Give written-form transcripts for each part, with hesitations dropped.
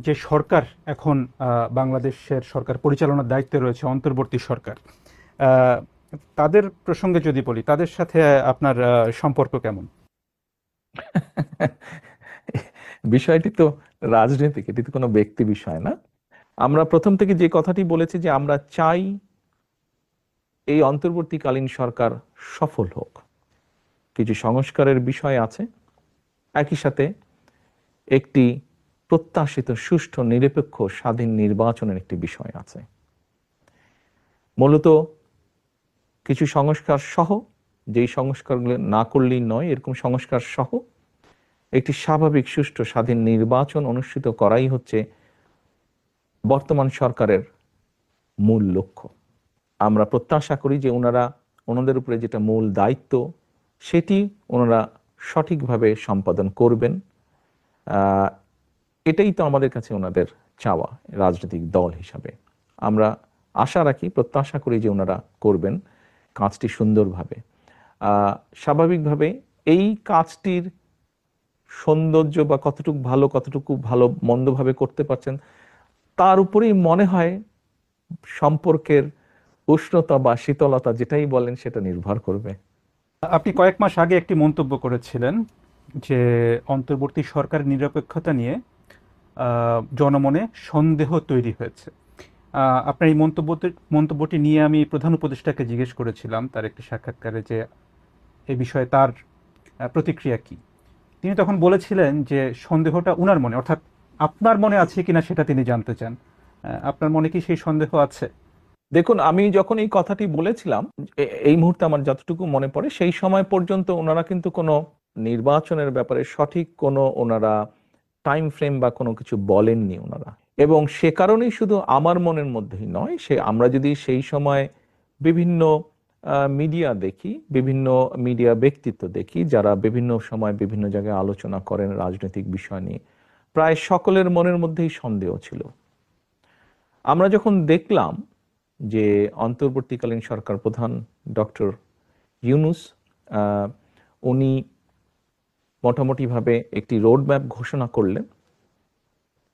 যে সরকার এখন বাংলাদেশের সরকার পরিচালনার দায়িত্বে রয়েছে, অন্তর্বর্তী সরকার, আহ, তাদের প্রসঙ্গে যদি বলি, তাদের সাথে আপনার সম্পর্ক কেমন? বিষয়টি তো রাজনৈতিক, এটি তো কোনো ব্যক্তি বিষয় না। আমরা প্রথম থেকে যে কথাটি বলেছি যে আমরা চাই এই অন্তর্বর্তীকালীন সরকার সফল হোক। কিছু সংস্কারের বিষয় আছে, একই সাথে একটি প্রত্যাশিত সুষ্ঠু নিরপেক্ষ স্বাধীন নির্বাচনের একটি বিষয় আছে। মূলত কিছু সংস্কার সহ, যেই সংস্কারগুলো না করলেই নয়, এরকম সংস্কার সহ একটি স্বাভাবিক সুষ্ঠু স্বাধীন নির্বাচন অনুষ্ঠিত করাই হচ্ছে বর্তমান সরকারের মূল লক্ষ্য। আমরা প্রত্যাশা করি যে ওনাদের উপরে যেটা মূল দায়িত্ব, সেটি ওনারা সঠিকভাবে সম্পাদন করবেন। আহ, এটাই তো আমাদের কাছে ওনাদের চাওয়া রাজনৈতিক দল হিসাবে। আমরা আশা রাখি, প্রত্যাশা করি যে ওনারা করবেন কাজটি সুন্দরভাবে। স্বাভাবিকভাবে এই কাজটির সৌন্দর্য বা কতটুকু ভালো মন্দভাবে করতে পারছেন, তার উপরেই মনে হয় সম্পর্কের উষ্ণতা বা শীতলতা যেটাই বলেন সেটা নির্ভর করবে। আপনি কয়েক মাস আগে একটি মন্তব্য করেছিলেন যে অন্তর্বর্তী সরকারের নিরপেক্ষতা নিয়ে জনমনে সন্দেহ তৈরি হয়েছে। আপনার এই মন্তব্যটি নিয়ে আমি প্রধান উপদেষ্টাকে জিজ্ঞেস করেছিলাম তার একটি সাক্ষাৎকারে যে এ বিষয়ে তার প্রতিক্রিয়া কি। তিনি তখন বলেছিলেন যে সন্দেহটা উনার মনে, অর্থাৎ আপনার মনে আছে কিনা সেটা তিনি জানতে চান। আপনার মনে কি সেই সন্দেহ আছে? দেখুন, আমি যখন এই কথাটি বলেছিলাম, এই মুহূর্তে আমার যতটুকু মনে পড়ে, সেই সময় পর্যন্ত ওনারা কিন্তু কোনো নির্বাচনের ব্যাপারে সঠিক কোনো ওনারা টাইম ফ্রেম বা কোনো কিছু বলেননি ওনারা। এবং সে কারণেই শুধু আমার মনের মধ্যেই নয়, আমরা যদি সেই সময় বিভিন্ন মিডিয়া দেখি, বিভিন্ন মিডিয়া ব্যক্তিত্ব দেখি যারা বিভিন্ন সময় বিভিন্ন জায়গায় আলোচনা করেন রাজনৈতিক বিষয় নিয়ে, প্রায় সকলের মনের মধ্যেই সন্দেহ ছিল। আমরা যখন দেখলাম যে অন্তর্বর্তীকালীন সরকার প্রধান ডক্টর ইউনূস, উনি মোটামুটিভাবে একটি রোড ম্যাপ ঘোষণা করলেন,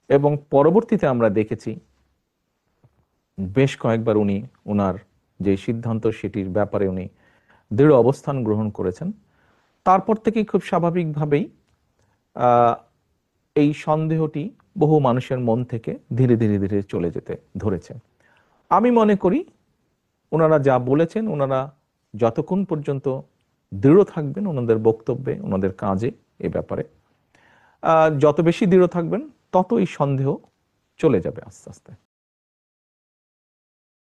এবং পরবর্তীতে আমরা দেখেছি বেশ কয়েকবার উনি ওনার যে সিদ্ধান্ত সেটির ব্যাপারে উনি দৃঢ় অবস্থান গ্রহণ করেছেন। তারপর থেকেই খুব স্বাভাবিকভাবেই আহ, এই সন্দেহটি বহু মানুষের মন থেকে ধীরে ধীরে ধীরে চলে যেতে ধরেছে। আমি মনে করি ওনারা যা বলেছেন, ওনারা যতক্ষণ পর্যন্ত দৃঢ় থাকবেন ওনাদের বক্তব্যে, ওনাদের কাজে, এ ব্যাপারে যত বেশি দৃঢ় থাকবেন, তত এই সন্দেহ চলে যাবে আস্তে আস্তে।